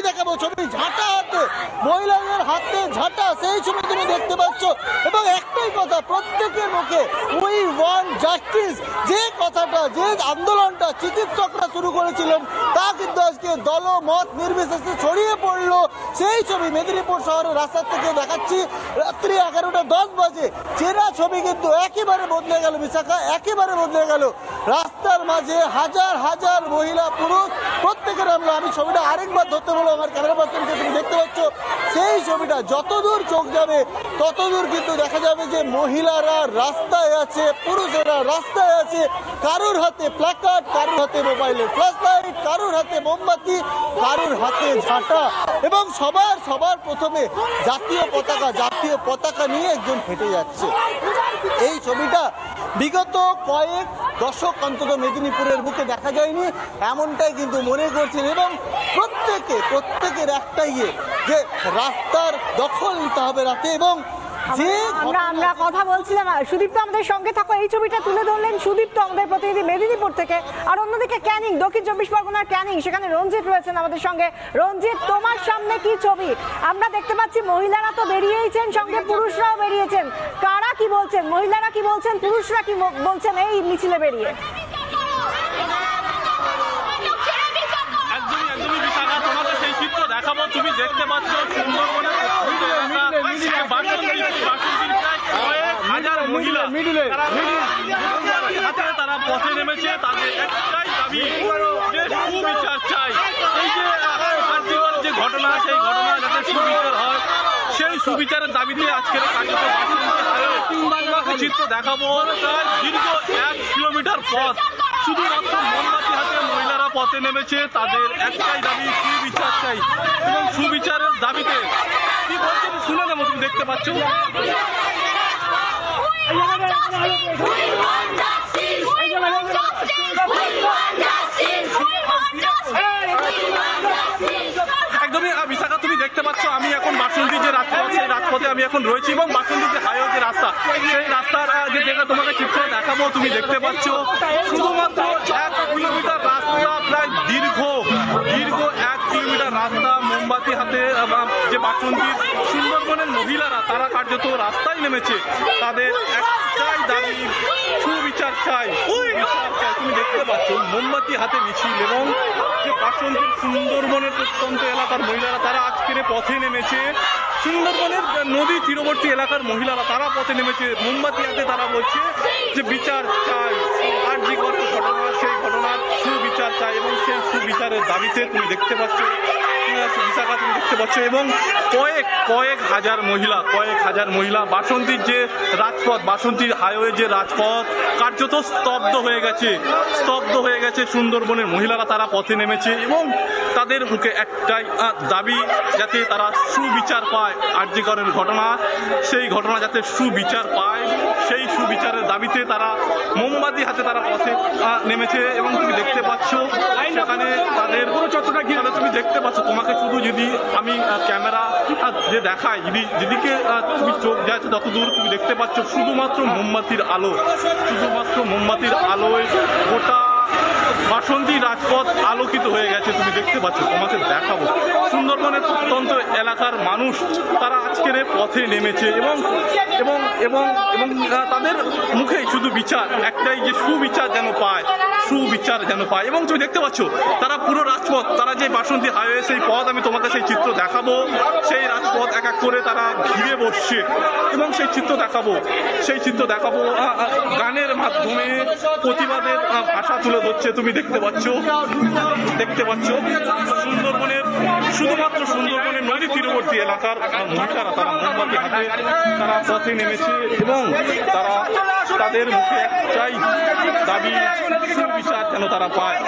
দেখাবো, ছবি ঝাঁটা হাতে, মহিলাদের হাতে ঝাঁটা, সেই ছবি তুমি দেখতে পাচ্ছ। এবং একটাই কথা প্রত্যেকের মুখে, উই ওয়ান্ট জাস্টিস, যে কথাটা, যে আন্দোলনটা চিকিৎসকরা শুরু করেছিলেন তা কিন্তু আজকে দলমত নির্বিশেষে ছড়িয়ে পড়লো। সেই ছবি মেদিনীপুর শহরের রাস্তা থেকে দেখাচ্ছি, রাত্রি 11:10 বাজে। চেনা ছবি কিন্তু একেবারে বদলে গেল বিশাখা, একেবারে বদলে গেল। রাস্তার মাঝে হাজার হাজার মহিলা পুরুষ প্রত্যেকে নামলো। আমি ছবিটা আরেকবার ধরতে বলবো আমার ক্যামেরা পার্সনকে, তুমি দেখতে পাচ্ছ সেই ছবিটা, যতদূর চোখ যাবে ততদূর কিন্তু দেখা যাবে যে মহিলারা রাস্তায় আছে, পুরুষেরা রাস্তায় আছে, কারোর হাতে প্ল্যাকার্ড, কারোর হাতে মোবাইলের ফ্ল্যাশ লাইট, কারোর হাতে মোমবাতি, কারোর হাতে ঝাঁটা, এবং সবার প্রথমে জাতীয় পতাকা নিয়ে একজন হেঁটে যাচ্ছে। এই ছবিটা বিগত কয়েক দশক অন্তত মেদিনীপুরের বুকে দেখা যায়নি, এমনটাই কিন্তু মনে করছেন। এবং প্রত্যেকের একটাই যে রাস্তার দখল নিতে হবে রাতে। এবং আমরা কথা বলছিলাম, সুদীপ্ত আমাদের সঙ্গে থাকো, এই ছবিটা তুলে ধরলেন সুদীপ্ত আমাদের প্রতিনিধি মেদিনীপুর থেকে। আর অন্যদিকে ক্যানিং, দক্ষিণ 24 পরগনার ক্যানিং, সেখানে রঞ্জিত রয়েছেন আমাদের সঙ্গে। রঞ্জিত, তোমার সামনে কি ছবি? আমরা দেখতে পাচ্ছি মহিলারা তো বেরিয়েছেন, সঙ্গে পুরুষরাও বেরিয়েছেন। কারা কি বলছেন, মহিলারা কি বলছেন, পুরুষরা কি বলছেন এই মিছিলে বেরিয়ে? দেখাবো, তুমি দেখতে পাচ্ছ সুন্দরবনের হাজার মহিলা তারা পথে নেমেছে, তাদের একটাই দাবি যে সুবিচার চাই। এই যে ঘটনা, সেই ঘটনা যাতে সুবিচার হয়, সেই সুবিচারের দাবিতে আজকের কার্যত চিত্র দেখাবো। প্রায় দীর্ঘ 1 কিলোমিটার পথ শুধুমাত্র মোমবাতি হাতে মহিলারা পথে নেমেছে, তাদের একটাই দাবি সুবিচার চাই। এবং সুবিচারের দাবিতে কি বলছে শুনে নেবো, তুমি দেখতে পাচ্ছ। একদমই বিশাখা, তুমি দেখতে পাচ্ছ আমি এখন বাসন্তী যে রাজপথ, সেই রাজপথে আমি এখন রয়েছি। এবং বাসন্তী যে হাইওয়ে যে রাস্তা, সেই রাস্তার যে জায়গা তোমাকে চিত্র দেখাবো, তুমি দেখতে পাচ্ছ শুধুমাত্র 1 কিলোমিটার রাস্তা, প্রায় দীর্ঘ 1 কিলোমিটার রাস্তা মোমবাতি হাতে যে বাসন্তীর সুন্দরবনের মহিলারা তারা কার্যত রাস্তায় নেমেছে, তাদের একটাই দাবি সুবিচার চাই। তুমি দেখতে পাচ্ছ মোমবাতি হাতে মিছিল। এবং যে বাসন্তীর সুন্দরবনের প্রত্যন্ত এলাকার মহিলারা তারা আজকের পথে নেমেছে, সুন্দরবনের নদী তীরবর্তী এলাকার মহিলারা তারা পথে নেমেছে মোমবাতি হাতে। তারা বলছে যে বিচার চাই, আর যে ঘটনা সেই ঘটনার সুবিচার চাই। এবং সেই সুবিচারের দাবিতে তুমি দেখতে পাচ্ছ বিশাখা, তুমি দেখতে পাচ্ছ এবং কয়েক হাজার মহিলা বাসন্তীর যে রাজপথ, বাসন্তীর হাইওয়ে যে রাজপথ কার্যত স্তব্ধ হয়ে গেছে। সুন্দরবনের মহিলারা তারা পথে নেমেছে এবং তাদের মুখে একটাই দাবি, যাতে তারা সুবিচার পায়। আরজিকরের ঘটনা, সেই ঘটনা যাতে সুবিচার পায়, সেই সুবিচারের দাবিতে তারা মোমবাতি হাতে তারা পথে নেমেছে। এবং তুমি দেখতে পাচ্ছ সেখানে তাদের তুমি দেখতে পাচ্ছ, তোমাকে শুধু যদি আমি ক্যামেরা যে দেখাই, যেদিকে তুমি চোখ যাচ্ছে ততদূর তুমি দেখতে পাচ্ছ শুধুমাত্র মোমবাতির আলোয় গোটা বাসন্তী রাজপথ আলোকিত হয়ে গেছে। তুমি দেখতে পাচ্ছ, তোমাকে দেখাবো সুন্দরবনের প্রত্যন্ত এলাকার মানুষ তারা আজকের পথে নেমেছে এবং এবং এবং এবং তাদের মুখে শুধু বিচার একটাই, যে সুবিচার যেন পায়। এবং তুমি দেখতে পাচ্ছ তারা পুরো রাজপথ, তারা যে বাসন্তী হাইওয়ে সেই পথ, আমি তোমাকে সেই চিত্র দেখাবো, সেই রাজপথ এক এক করে তারা ঘিরে বসছে এবং সেই চিত্র দেখাবো গানের মাধ্যমে প্রতিবাদের ভাষা তুলে ধরছে। তুমি দেখতে পাচ্ছ শুধুমাত্র সুন্দরবনের নদী তীরবর্তী এলাকার মহিলারা তারা মোমবাতি হাতে তারা পথে নেমেছে এবং তারা তাদের মুখে একটাই দাবি সুবিচার যেন তারা পায়।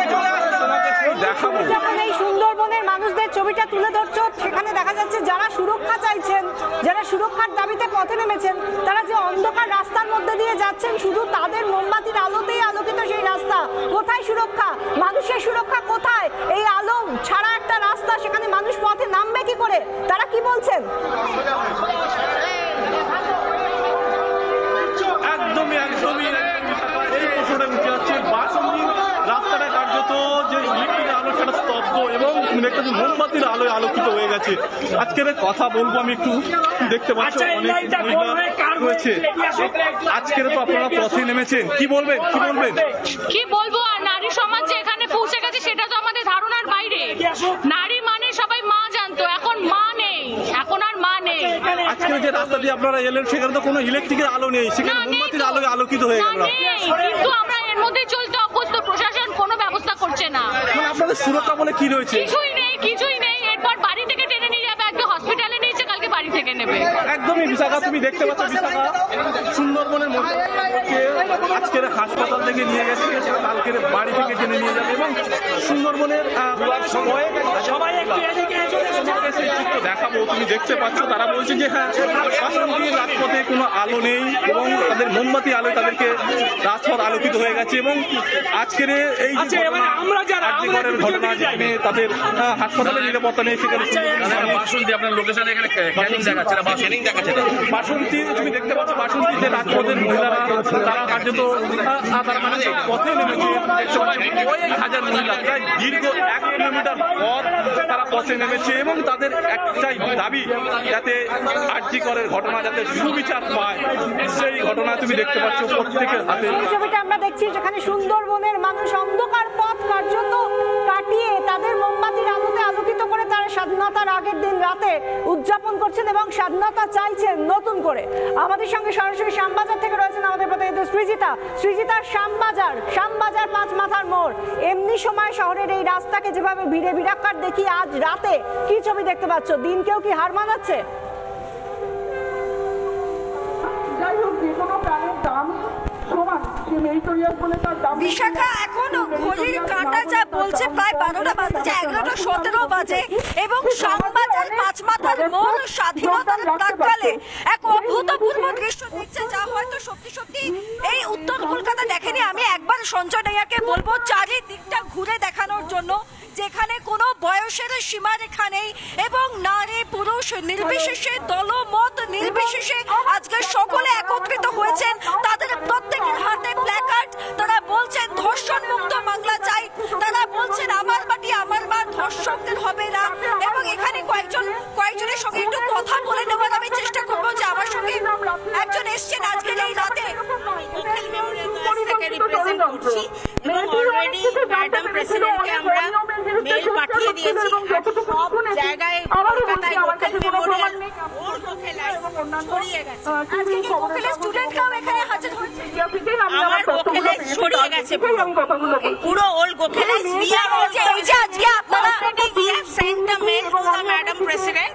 দেখাবো এই সুন্দরবনের মানুষদের ছবিটা তুলে ধরছো, সেখানে দেখা যাচ্ছে যারা সুরক্ষা চাইছেন, যারা সুরক্ষার দাবিতে পথে নেমেছেন, তারা যে অন্ধকার রাস্তার মধ্যে দিয়ে যাচ্ছেন, শুধু তাদের মোমবাতির আলোতেই আলোকিত সেই রাস্তা। কোথায় সুরক্ষা? মানুষের সুরক্ষা কোথায়? এই আলো ছাড়া একটা রাস্তা, সেখানে মানুষ পথে নামবে কি করে? তারা কি বলছেন? একদমই এই প্রশ্নটা উঠে যাচ্ছে। রাস্তাটা কার্যত যে ইলেকট্রিক আলো সেটা স্তব্ধ এবং মোমবাতির আলোয় আলোকিত। গেছে। আজকের কথা বলবো আমি একটু, দেখতে পাচ্ছ অনেক মহিলা রয়েছে। আজকের তো আপনারা পথে নেমেছেন, কি বলবেন? কি বলবো, আর নারী সমাজ যে এখানে পৌঁছে গেছে সেটা তো আমাদের ধারণার বাইরে। নারী মানে সবাই মা জানতো, এখন মা নেই, এখন আর মা নেই। আজকে যে রাস্তা দিয়ে আপনারা এলেন সেখানে তো কোনো ইলেকট্রিকের আলো নেই, সেখানে মোমবাতির আলোয় আলোকিত হয়ে গেল। কিন্তু আমরা এর মধ্যে চলতে অভ্যস্ত, প্রশাসন কোনো ব্যবস্থা করছে না। আপনাদের সুরক্ষা বলে কি রয়েছে? কিছুই নেই। এরপর বাড়ি থেকে টেনে নিয়ে যাবে, একদম হসপিটালে নিয়েছে, কালকে বাড়ি থেকে নেবে। একদমই বিশাখা, তুমি দেখতে পাচ্ছ বিশাখা সুন্দরবনের মধ্যে আজকের হাসপাতাল থেকে নিয়ে গেছে, কালকের বাড়ি থেকে টেনে নিয়ে যাবে এবং সুন্দরবনের সবাই দেখাবো। তুমি দেখতে পাচ্ছ তারা বলছে যে হ্যাঁ, বাসন্তীর রাজপথে কোনো আলো নেই এবং তাদের মোমবাতি আলোয় তাদেরকে রাজপথ আলোকিত হয়ে গেছে। এবং আজকের এই আর্যিকরের ঘটনা, যেখানে তাদের হাসপাতালের নিরাপত্তা নেই, সেখানে বাসন্তী আপনার লোকেশনে এখানে ক্যানিং দেখাচ্ছে না, ক্যানিং দেখাচ্ছে না। বাসন্তী তুমি দেখতে পাচ্ছ, বাসন্তীতে রাজপথের মহিলারা তারা কার্যত তারা মানে পথে নেমেছে। কয়েক হাজার মহিলা প্রায় দীর্ঘ 1 কিলোমিটার পথ তারা পথে নেমেছে এবং তাদের একটাই দাবি, যাতে আর্যিকরের ঘটনা যাতে সুবিচার পায়। সেই ঘটনা তুমি দেখতে পাচ্ছ প্রত্যেকের হাতে। এই ছবিটা আমরা দেখছি যেখানে সুন্দরবনের মানুষ অন্ধকার পথ কার্যত কাটিয়ে তাদের মোমবাতির আলোতে আলোকিত করে তারা স্বাধীনতার আগের দিন রাতে উদযাপন করছেন এবং স্বাধীনতা চাইছেন নতুন করে। আমাদের সঙ্গে সরাসরি শ্যামবাজার থেকে রয়েছেন আমাদের প্রতিনিধি সৃজিতা। শ্যামবাজার 5 মাথার মোড়, এমনি সময় শহরের এই রাস্তাকে যেভাবে ভিড়ে ভিড়াক্কার দেখি, আজ রাতে কি ছবি দেখতে পাচ্ছ? দিনকেও কি হার মানাচ্ছে? বিশাখা, এখনো ঘড়ির কাঁটা যা বলছে প্রায় 12টা বাজছে, 11:17 বাজে এবং শ্যামবাজার 5 মাথার মোড় স্বাধীনতার প্রাক্কালে এক অভূতপূর্ব দৃশ্য দেখছে, যা হয়তো সত্যি এই উত্তর কলকাতা দেখেনি। আমি একবার সঞ্জয় নাইয়াকে বলবো চারিদিকটা ঘুরে দেখানোর জন্য, যেখানে কোনো বয়সের সীমারেখা নেই এবং নারী পুরুষ নির্বিশেষে, দলমত নির্বিশেষে আজকে সকলে একত্রিত হয়েছেন। তাদের প্রত্যেকের হাতে প্ল্যাকার্ড, তারা বলছেন ধর্ষণ মুক্ত বাংলা চাই, তারা বলছেন আমার মাটি আমার মা, ধর্ষকদের হবে না। এবং এখানে কয়েকজনের সঙ্গে একটু কথা বলে নেওয়ার আমি চেষ্টা করবো, যে আমার সঙ্গে একজন এসছেন আজকের এই রাতে। এবং অলরেডি ম্যাডাম প্রেসিডেন্টকে আমরা মেল পাঠিয়ে দিয়েছি, সব জায়গায় কলকাতায় লোকাল মেমোরিয়াল ছড়িয়ে গেছে। আজকে কি ওখানে স্টুডেন্টরাও এখানে হাজির হয়েছে? আমার গোখেলাইজ ছড়িয়ে গেছে, পুরো ওল্ড গোখেলাইজ। এই যে আজকে আপনারা we have sent a mail to the Madam President.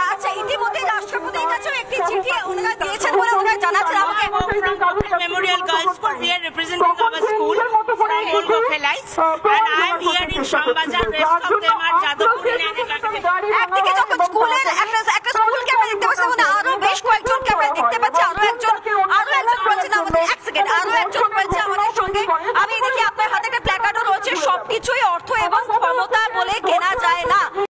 আচ্ছা, ইতিমধ্যে রাষ্ট্রপতির কাছেও একটি চিঠি ওনারা দিয়েছেন বলে ওনারা জানাচ্ছেন আমাকে। Memorial Girls School, we are representing our school from Old Gokhelites, and I am here in Shambazar. Rest of them are Jadavpur and একদিকে যখন স্কুলের একটা স্কুলকে আমরা দেখতে পাচ্ছি, আরো বেশ কয়েকজনকে আমরা দেখতে পাচ্ছি, আরো একজন বলছেন আমাদের, এক সেকেন্ড, আরো একজন